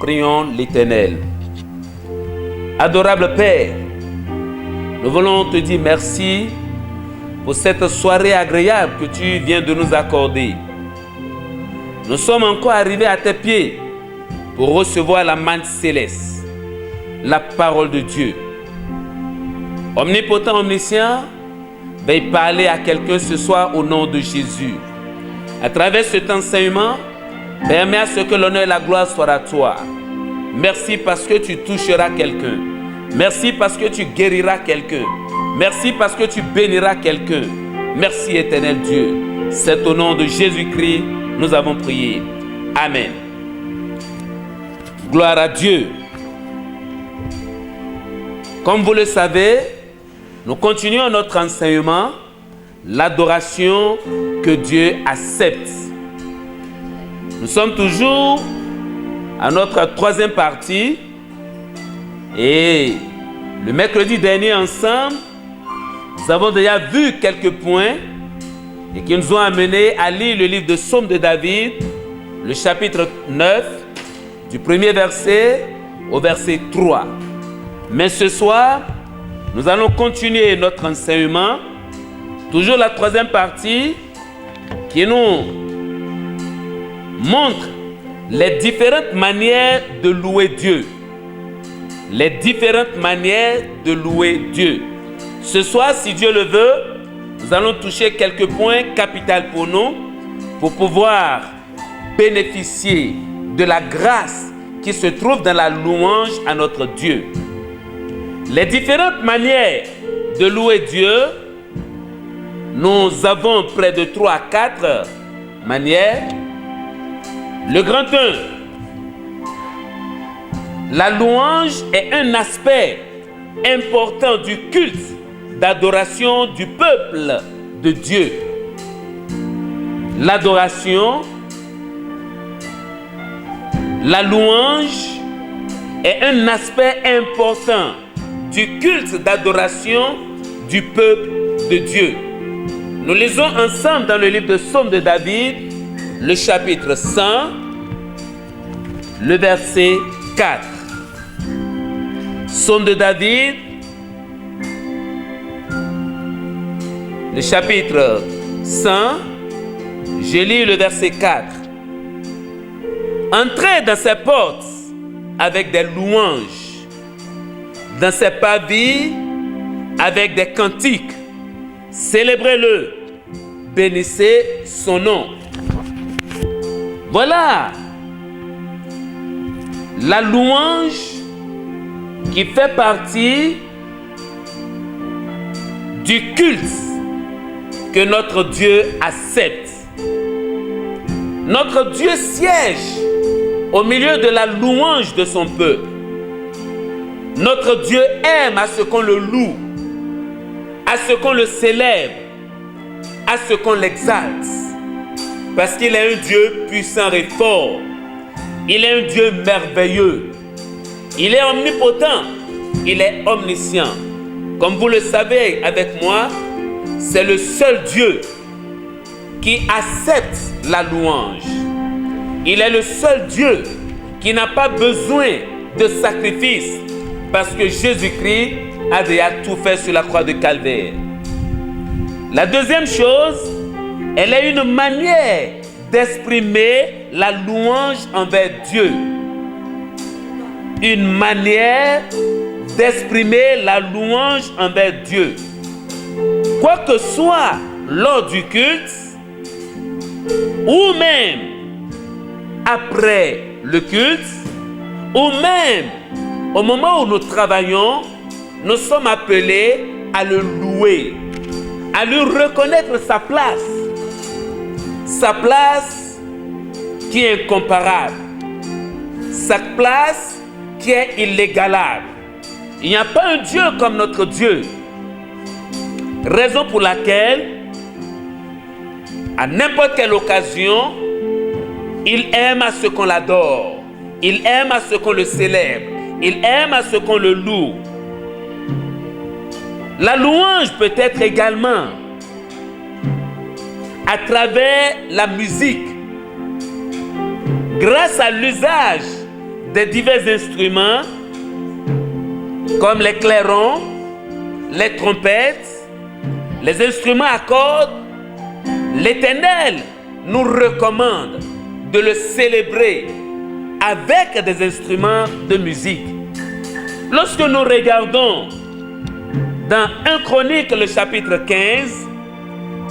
Prions l'Éternel. Adorable Père, nous voulons te dire merci pour cette soirée agréable que tu viens de nous accorder. Nous sommes encore arrivés à tes pieds pour recevoir la manne céleste, la parole de Dieu. Omnipotent, omniscient, veuille parler à quelqu'un ce soir au nom de Jésus. À travers cet enseignement, permets à ce que l'honneur et la gloire soient à toi. Merci parce que tu toucheras quelqu'un. Merci parce que tu guériras quelqu'un. Merci parce que tu béniras quelqu'un. Merci éternel Dieu. C'est au nom de Jésus-Christ nous avons prié. Amen. Gloire à Dieu. Comme vous le savez, nous continuons notre enseignement, l'adoration que Dieu accepte. Nous sommes toujours à notre troisième partie et le mercredi dernier ensemble, nous avons déjà vu quelques points et qui nous ont amenés à lire le livre de Psaume de David, le chapitre 9, du premier verset au verset 3. Mais ce soir, nous allons continuer notre enseignement, toujours la troisième partie qui nous montre les différentes manières de louer Dieu. Les différentes manières de louer Dieu. Ce soir, si Dieu le veut, nous allons toucher quelques points capitaux pour nous, pour pouvoir bénéficier de la grâce qui se trouve dans la louange à notre Dieu. Les différentes manières de louer Dieu, nous avons près de 3 à 4 manières. Le grand 1, la louange est un aspect important du culte d'adoration du peuple de Dieu. L'adoration, la louange est un aspect important du culte d'adoration du peuple de Dieu. Nous lisons ensemble dans le livre de Psaume de David, le chapitre 100, le verset 4. Psaume de David, le chapitre 100, je lis le verset 4. Entrez dans ses portes avec des louanges, dans ses parvis avec des cantiques. Célébrez-le, bénissez son nom. Voilà la louange qui fait partie du culte que notre Dieu accepte. Notre Dieu siège au milieu de la louange de son peuple. Notre Dieu aime à ce qu'on le loue, à ce qu'on le célèbre, à ce qu'on l'exalte. Parce qu'il est un Dieu puissant et fort. Il est un Dieu merveilleux. Il est omnipotent. Il est omniscient. Comme vous le savez avec moi, c'est le seul Dieu qui accepte la louange. Il est le seul Dieu qui n'a pas besoin de sacrifice parce que Jésus-Christ a déjà tout fait sur la croix de Calvaire. La deuxième chose, elle est une manière d'exprimer la louange envers Dieu. Une manière d'exprimer la louange envers Dieu. Quoi que soit lors du culte, ou même après le culte, ou même au moment où nous travaillons, nous sommes appelés à le louer, à lui reconnaître sa place qui est incomparable, sa place qui est inégalable. Il n'y a pas un Dieu comme notre Dieu. Raison pour laquelle, à n'importe quelle occasion, il aime à ce qu'on l'adore. Il aime à ce qu'on le célèbre. Il aime à ce qu'on le loue. La louange peut être également à travers la musique. Grâce à l'usage des divers instruments comme les clairons, les trompettes, les instruments à cordes, l'Éternel nous recommande de le célébrer avec des instruments de musique. Lorsque nous regardons dans 1 Chronique, le chapitre 15,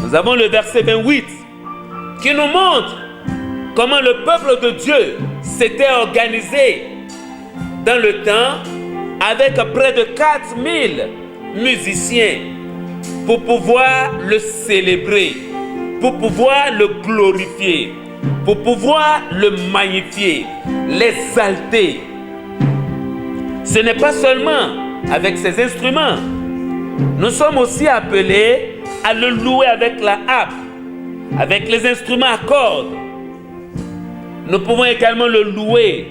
nous avons le verset 28 qui nous montre comment le peuple de Dieu s'était organisé dans le temps avec près de 4000 musiciens pour pouvoir le célébrer, pour pouvoir le glorifier, pour pouvoir le magnifier, l'exalter. Ce n'est pas seulement avec ces instruments. Nous sommes aussi appelés à le louer avec la harpe, avec les instruments à cordes. Nous pouvons également le louer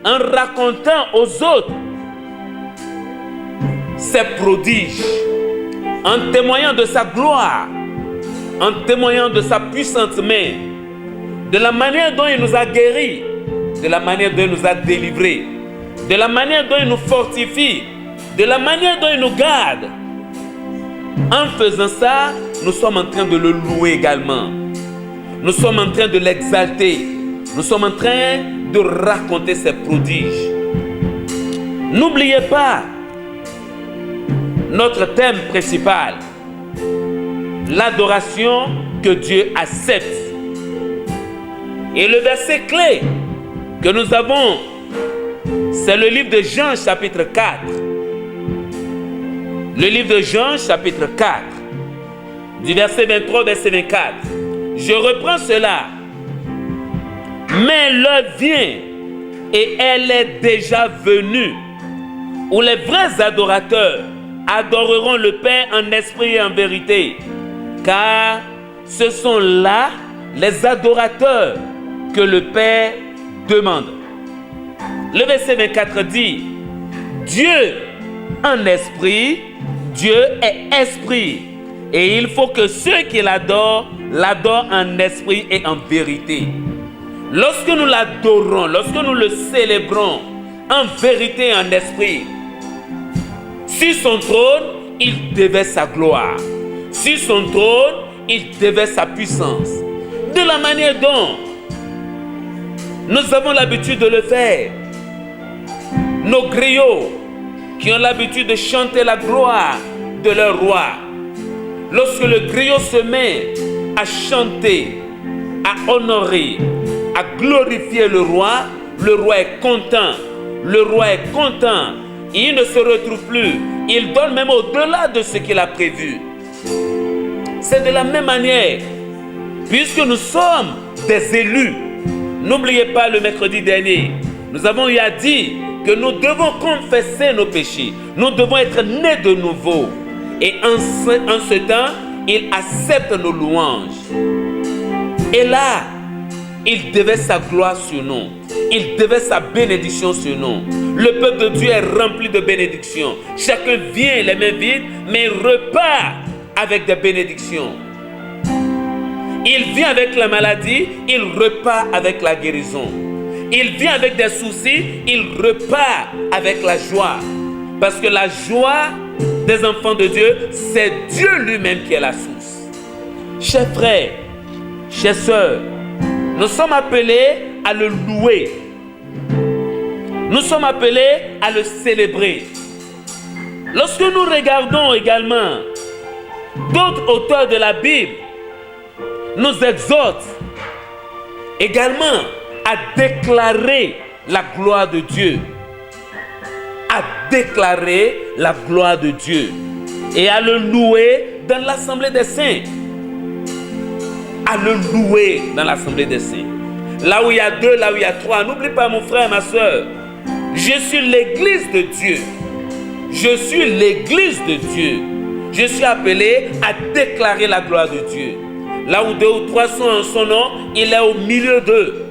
en racontant aux autres ses prodiges, en témoignant de sa gloire, en témoignant de sa puissante main, de la manière dont il nous a guéris, de la manière dont il nous a délivrés, de la manière dont il nous fortifie, de la manière dont il nous garde. En faisant ça, nous sommes en train de le louer également. Nous sommes en train de l'exalter. Nous sommes en train de raconter ses prodiges. N'oubliez pas notre thème principal, l'adoration que Dieu accepte. Et le verset clé que nous avons, c'est le livre de Jean chapitre 4. Le livre de Jean chapitre 4, du verset 23 au verset 24. Je reprends cela. Mais l'heure vient, et elle est déjà venue, où les vrais adorateurs adoreront le Père en esprit et en vérité, car ce sont là les adorateurs que le Père demande. Le verset 24 dit, Dieu en esprit, Dieu est esprit, et il faut que ceux qui l'adorent, l'adorent en esprit et en vérité. Lorsque nous l'adorons, lorsque nous le célébrons en vérité et en esprit, sur son trône, il déverse sa gloire. Sur son trône, il déverse sa puissance. De la manière dont nous avons l'habitude de le faire. Nos griots qui ont l'habitude de chanter la gloire de leur roi. Lorsque le griot se met à chanter, à honorer, à glorifier le roi est content. Le roi est content. Il ne se retrouve plus. Il donne même au-delà de ce qu'il a prévu. C'est de la même manière. Puisque nous sommes des élus, n'oubliez pas le mercredi dernier, nous avons eu à dire que nous devons confesser nos péchés. Nous devons être nés de nouveau. Et en ce temps, il accepte nos louanges. Et là, il déverse sa gloire sur nous. Il déverse sa bénédiction sur nous. Le peuple de Dieu est rempli de bénédictions. Chacun vient les mains vides, mais il repart avec des bénédictions. Il vient avec la maladie, il repart avec la guérison. Il vient avec des soucis, il repart avec la joie. Parce que la joie des enfants de Dieu, c'est Dieu lui-même qui est la source. Chers frères, chères sœurs, nous sommes appelés à le louer. Nous sommes appelés à le célébrer. Lorsque nous regardons également d'autres auteurs de la Bible, nous exhortent également à déclarer la gloire de Dieu. À déclarer la gloire de Dieu. Et à le louer dans l'assemblée des saints. À le louer dans l'assemblée des saints. Là où il y a deux, là où il y a trois. N'oublie pas mon frère, ma soeur. Je suis l'église de Dieu. Je suis l'église de Dieu. Je suis appelé à déclarer la gloire de Dieu. Là où deux ou trois sont en son nom, il est au milieu d'eux.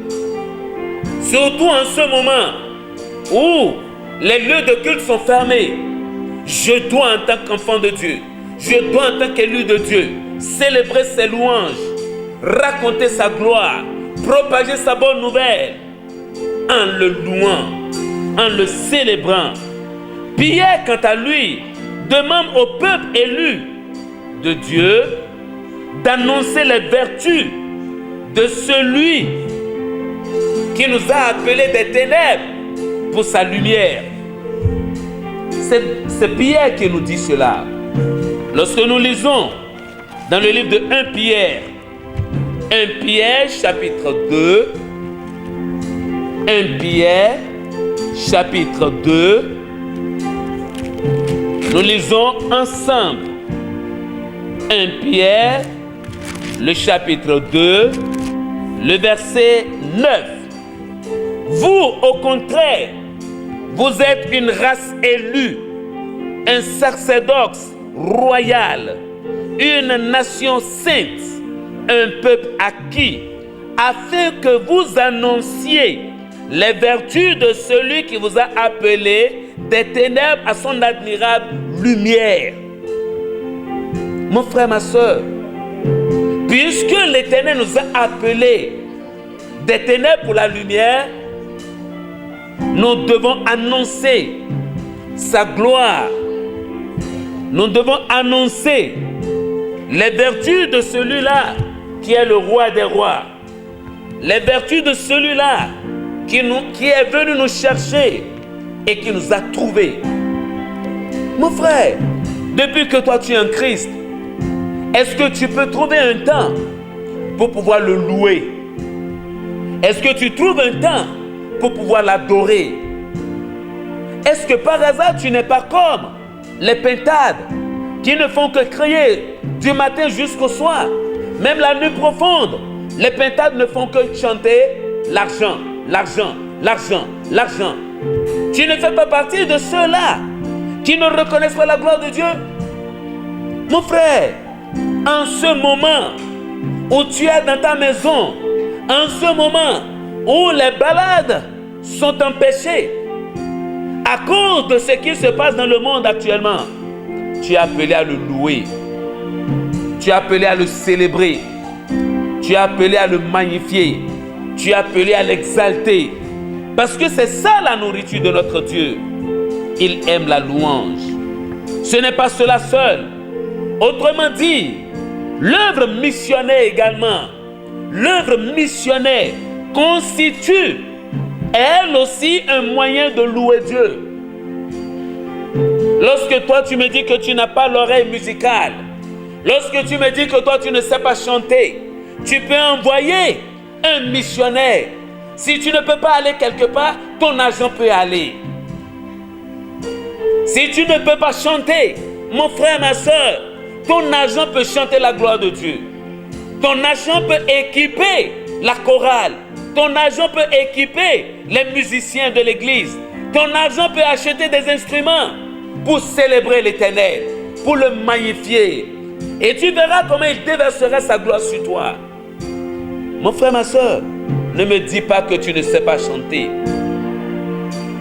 Surtout en ce moment où les lieux de culte sont fermés. Je dois en tant qu'enfant de Dieu, je dois en tant qu'élu de Dieu, célébrer ses louanges, raconter sa gloire, propager sa bonne nouvelle en le louant, en le célébrant. Pierre, quant à lui, demande au peuple élu de Dieu d'annoncer les vertus de celui qui nous a appelés des ténèbres pour sa lumière. C'est Pierre qui nous dit cela. Lorsque nous lisons dans le livre de 1 Pierre, 1 Pierre chapitre 2, 1 Pierre chapitre 2, nous lisons ensemble 1 Pierre, le chapitre 2, le verset 9. Vous, au contraire, vous êtes une race élue, un sacerdoce royal, une nation sainte, un peuple acquis, afin que vous annonciez les vertus de celui qui vous a appelé des ténèbres à son admirable lumière. Mon frère, ma soeur, puisque l'Éternel nous a appelés des ténèbres pour la lumière, nous devons annoncer sa gloire. Nous devons annoncer les vertus de celui-là qui est le roi des rois. Les vertus de celui-là qui est venu nous chercher et qui nous a trouvés. Mon frère, depuis que toi tu es en Christ, est-ce que tu peux trouver un temps pour pouvoir le louer? Est-ce que tu trouves un temps pour pouvoir l'adorer? Est-ce que par hasard tu n'es pas comme les pintades qui ne font que crier du matin jusqu'au soir? Même la nuit profonde, les pintades ne font que chanter l'argent, l'argent, l'argent, l'argent. Tu ne fais pas partie de ceux-là qui ne reconnaissent pas la gloire de Dieu. Mon frère, en ce moment où tu es dans ta maison, en ce moment où les balades sont empêchées à cause de ce qui se passe dans le monde actuellement, tu es appelé à le louer, tu es appelé à le célébrer, tu es appelé à le magnifier, tu es appelé à l'exalter, parce que c'est ça la nourriture de notre Dieu. Il aime la louange. Ce n'est pas cela seul. Autrement dit, l'œuvre missionnaire également, l'œuvre missionnaire constitue elle aussi un moyen de louer Dieu. Lorsque toi tu me dis que tu n'as pas l'oreille musicale, lorsque tu me dis que toi tu ne sais pas chanter, tu peux envoyer un missionnaire. Si tu ne peux pas aller quelque part, ton agent peut aller. Si tu ne peux pas chanter, mon frère, ma soeur, ton agent peut chanter la gloire de Dieu. Ton agent peut équiper la chorale. Ton agent peut équiper les musiciens de l'église. Ton agent peut acheter des instruments pour célébrer l'Éternel, pour le magnifier. Et tu verras comment il déversera sa gloire sur toi. Mon frère, ma soeur, ne me dis pas que tu ne sais pas chanter.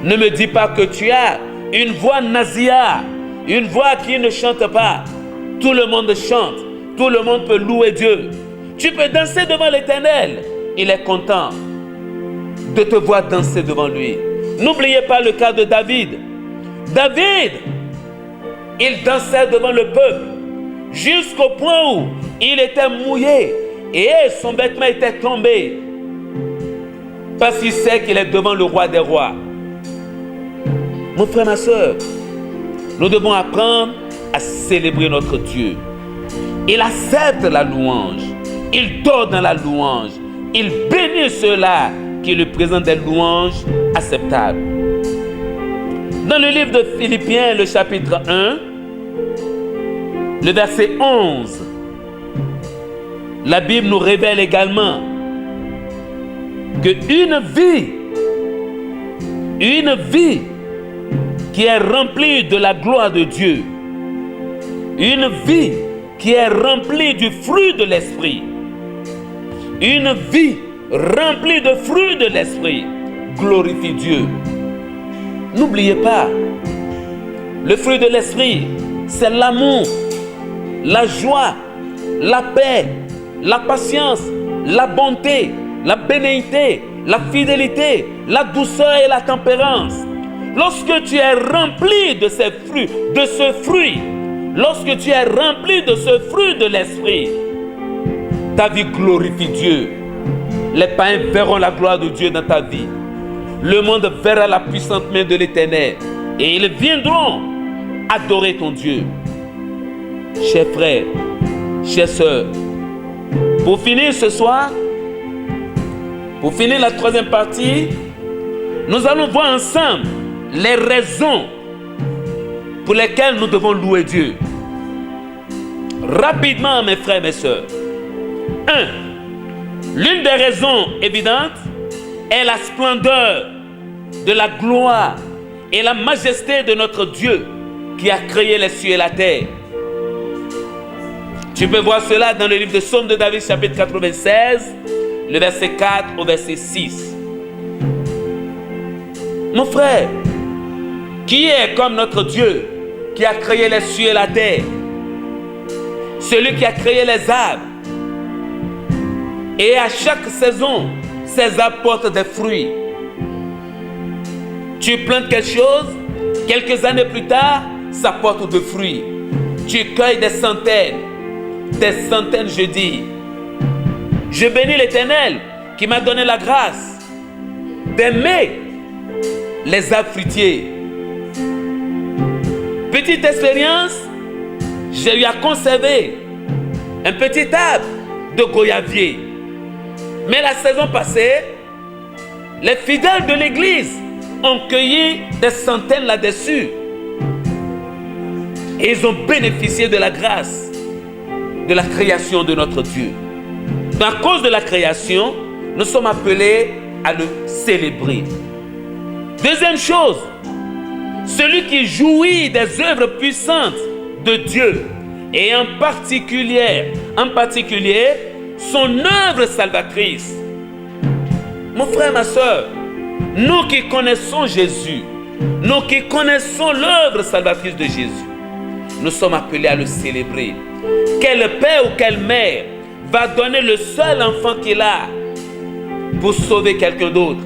Ne me dis pas que tu as une voix nasillarde, une voix qui ne chante pas. Tout le monde chante, tout le monde peut louer Dieu. Tu peux danser devant l'Éternel. Il est content de te voir danser devant lui. N'oubliez pas le cas de David. David, il dansait devant le peuple jusqu'au point où il était mouillé et son vêtement était tombé parce qu'il sait qu'il est devant le roi des rois. Mon frère, ma soeur, nous devons apprendre à célébrer notre Dieu. Il accepte la louange. Il dort dans la louange. Il bénit ceux-là qui lui présentent des louanges acceptables. Dans le livre de Philippiens, le chapitre 1, le verset 11, la Bible nous révèle également qu'une vie qui est remplie de la gloire de Dieu, une vie qui est remplie du fruit de l'esprit, une vie remplie de fruits de l'esprit glorifie Dieu. N'oubliez pas, le fruit de l'esprit, c'est l'amour, la joie, la paix, la patience, la bonté, la bénignité, la fidélité, la douceur et la tempérance. lorsque tu es rempli de ces fruits, de ce fruit, lorsque tu es rempli de ce fruit de l'esprit, ta vie glorifie Dieu. Les païens verront la gloire de Dieu dans ta vie. Le monde verra la puissante main de l'Éternel et ils viendront adorer ton Dieu. Chers frères, chères sœurs, pour finir ce soir, pour finir la troisième partie, nous allons voir ensemble les raisons pour lesquelles nous devons louer Dieu. Rapidement, mes frères, mes sœurs. 1. L'une des raisons évidentes est la splendeur de la gloire et la majesté de notre Dieu qui a créé les cieux et la terre. Tu peux voir cela dans le livre de Psaume de David, chapitre 96, le verset 4 au verset 6. Mon frère, qui est comme notre Dieu qui a créé les cieux et la terre? Celui qui a créé les arbres. Et à chaque saison, ces arbres portent des fruits. Tu plantes quelque chose, quelques années plus tard, ça porte des fruits. Tu cueilles des centaines, je dis. Je bénis l'Éternel qui m'a donné la grâce d'aimer les arbres fruitiers. Petite expérience, j'ai eu à conserver un petit arbre de goyavier. Mais la saison passée, les fidèles de l'église ont cueilli des centaines là-dessus. Et ils ont bénéficié de la grâce de la création de notre Dieu. À cause de la création, nous sommes appelés à le célébrer. Deuxième chose, celui qui jouit des œuvres puissantes de Dieu et en particulier son œuvre salvatrice. Mon frère, ma soeur, nous qui connaissons Jésus, nous qui connaissons l'œuvre salvatrice de Jésus, nous sommes appelés à le célébrer. Quel père ou quelle mère va donner le seul enfant qu'il a pour sauver quelqu'un d'autre?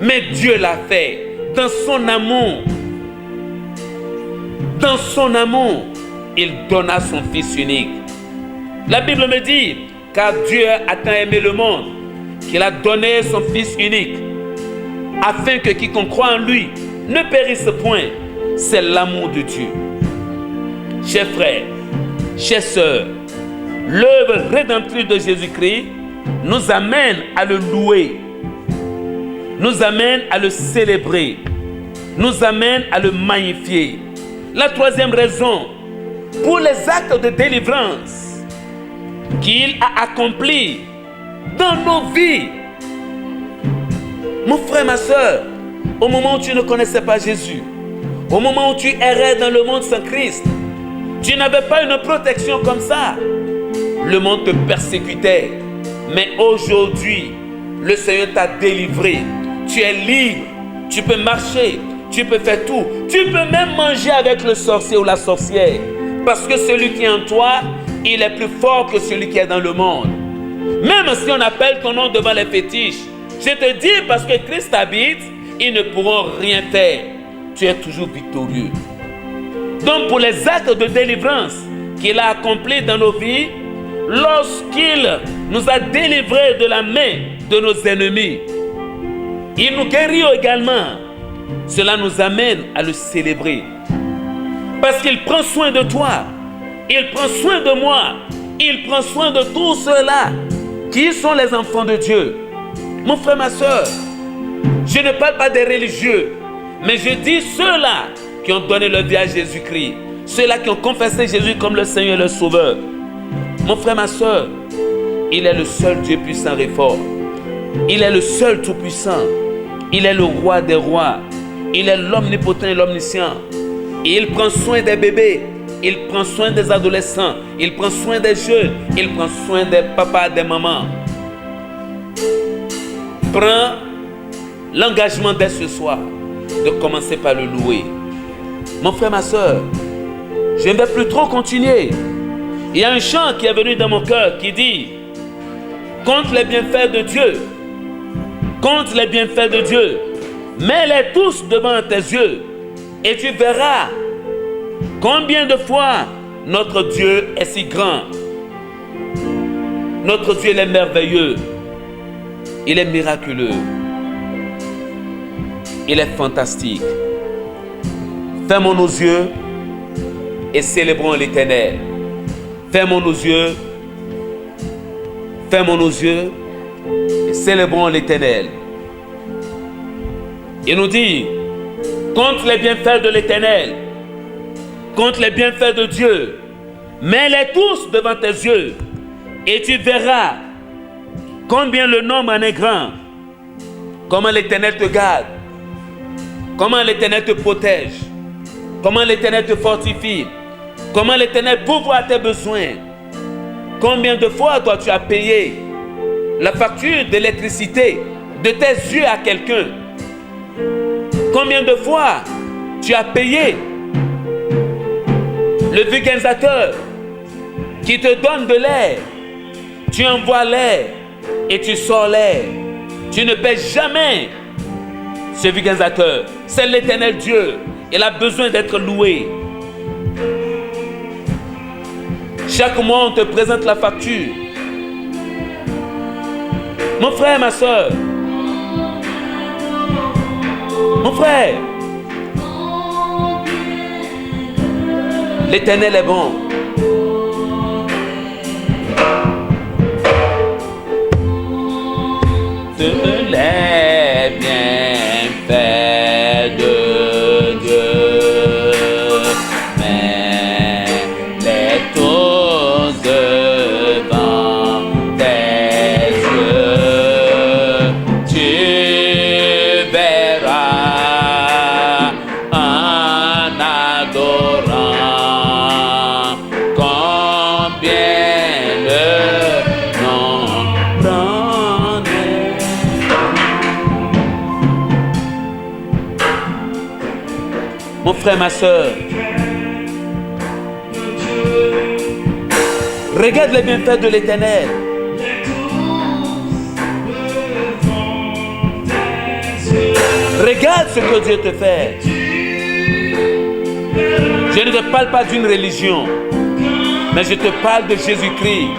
Mais Dieu l'a fait dans son amour. Dans son amour, il donna son Fils unique. La Bible me dit, car Dieu a tant aimé le monde, qu'il a donné son Fils unique, afin que quiconque croit en lui ne périsse point. C'est l'amour de Dieu. Chers frères, chères sœurs, l'œuvre rédemptrice de Jésus-Christ nous amène à le louer, nous amène à le célébrer, nous amène à le magnifier. La troisième raison, pour les actes de délivrance qu'il a accomplis dans nos vies. Mon frère, ma soeur, au moment où tu ne connaissais pas Jésus, au moment où tu errais dans le monde sans Christ, tu n'avais pas une protection comme ça. Le monde te persécutait. Mais aujourd'hui, le Seigneur t'a délivré. Tu es libre. Tu peux marcher. Tu peux faire tout. Tu peux même manger avec le sorcier ou la sorcière. Parce que celui qui est en toi, il est plus fort que celui qui est dans le monde. Même si on appelle ton nom devant les fétiches, je te dis, parce que Christ habite, ils ne pourront rien faire. Tu es toujours victorieux. Donc pour les actes de délivrance qu'il a accomplis dans nos vies, lorsqu'il nous a délivrés de la main de nos ennemis, il nous guérit également. Cela nous amène à le célébrer. Parce qu'il prend soin de toi, il prend soin de moi, il prend soin de tous ceux-là qui sont les enfants de Dieu. Mon frère, ma soeur, je ne parle pas des religieux, mais je dis ceux-là qui ont donné leur vie à Jésus-Christ, ceux-là qui ont confessé Jésus comme le Seigneur et le Sauveur. Mon frère, ma soeur, il est le seul Dieu puissant et fort. Il est le seul tout-puissant. Il est le roi des rois. Il est l'omnipotent et l'omniscient. Et il prend soin des bébés. Il prend soin des adolescents. Il prend soin des jeunes. Il prend soin des papas, des mamans. Prends l'engagement dès ce soir de commencer par le louer. Mon frère, ma soeur, je ne vais plus trop continuer. Il y a un chant qui est venu dans mon cœur qui dit: compte les bienfaits de Dieu, compte les bienfaits de Dieu, mets-les tous devant tes yeux. Et tu verras combien de fois notre Dieu est si grand. Notre Dieu, il est merveilleux. Il est miraculeux. Il est fantastique. Fermons nos yeux et célébrons l'Éternel. Fermons nos yeux. Fermons nos yeux et célébrons l'Éternel. Il nous dit, compte les bienfaits de l'Éternel, compte les bienfaits de Dieu, mets-les tous devant tes yeux, et tu verras combien le nombre en est grand, comment l'Éternel te garde, comment l'Éternel te protège, comment l'Éternel te fortifie, comment l'Éternel pourvoit tes besoins. Combien de fois toi tu as payé la facture d'électricité de tes yeux à quelqu'un? Combien de fois tu as payé le vulgarisateur qui te donne de l'air? Tu envoies l'air et tu sors l'air. Tu ne paies jamais ce vulgarisateur. C'est l'Éternel Dieu. Il a besoin d'être loué. Chaque mois, on te présente la facture. Mon frère, ma soeur. Mon frère. L'Éternel est bon. De les bienfaits de Dieu, mais les tous devant tes yeux, tu verras en adorant combien le nom grand est. Mon frère, ma soeur, regarde les bienfaits de l'Éternel. Regarde ce que Dieu te fait. Je ne te parle pas d'une religion, mais je te parle de Jésus-Christ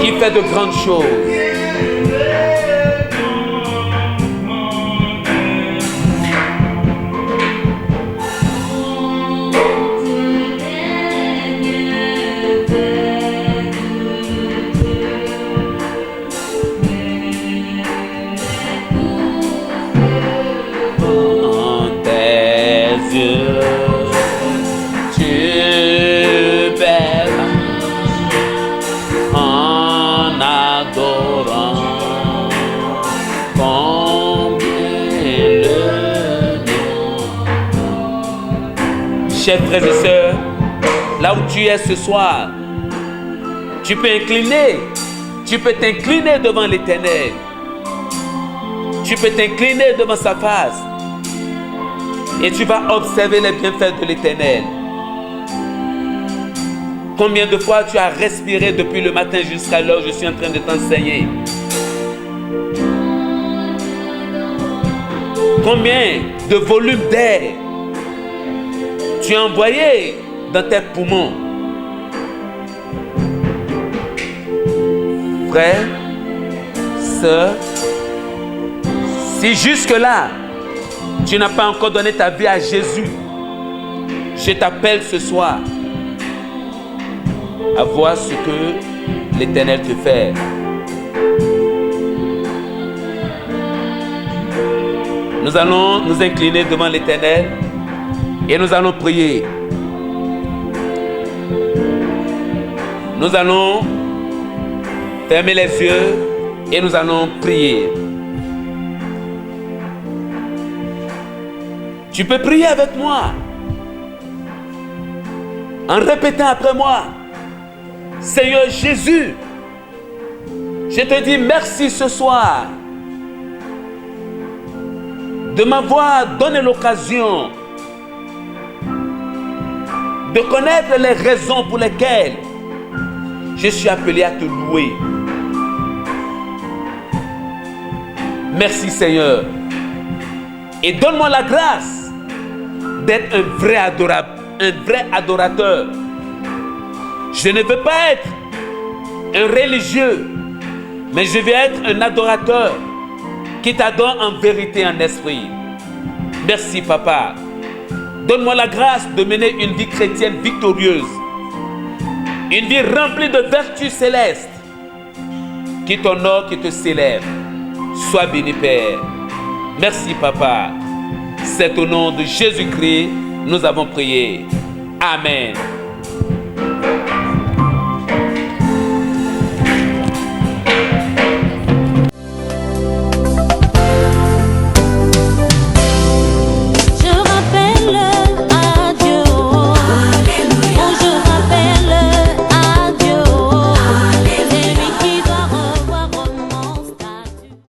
qui fait de grandes choses. Chers frères et sœurs, là où tu es ce soir, tu peux t'incliner devant l'Éternel. Tu peux t'incliner devant sa face et tu vas observer les bienfaits de l'Éternel. Combien de fois tu as respiré depuis le matin jusqu'à l'heure où je suis en train de t'enseigner? Combien de volumes d'air tu as envoyé dans tes poumons? Frère, sœur, si jusque-là, tu n'as pas encore donné ta vie à Jésus, je t'appelle ce soir à voir ce que l'Éternel te fait. Nous allons nous incliner devant l'Éternel et nous allons prier. Nous allons fermer les yeux et nous allons prier. Tu peux prier avec moi en répétant après moi: Seigneur Jésus, je te dis merci ce soir de m'avoir donné l'occasion de connaître les raisons pour lesquelles je suis appelé à te louer. Merci Seigneur. Et donne-moi la grâce d'être un vrai adorateur. Je ne veux pas être un religieux, mais je veux être un adorateur qui t'adore en vérité, en esprit. Merci, Papa. Donne-moi la grâce de mener une vie chrétienne victorieuse, une vie remplie de vertus célestes, qui t'honore, qui te célèbre. Sois béni, Père. Merci, Papa. C'est au nom de Jésus-Christ nous avons prié. Amen.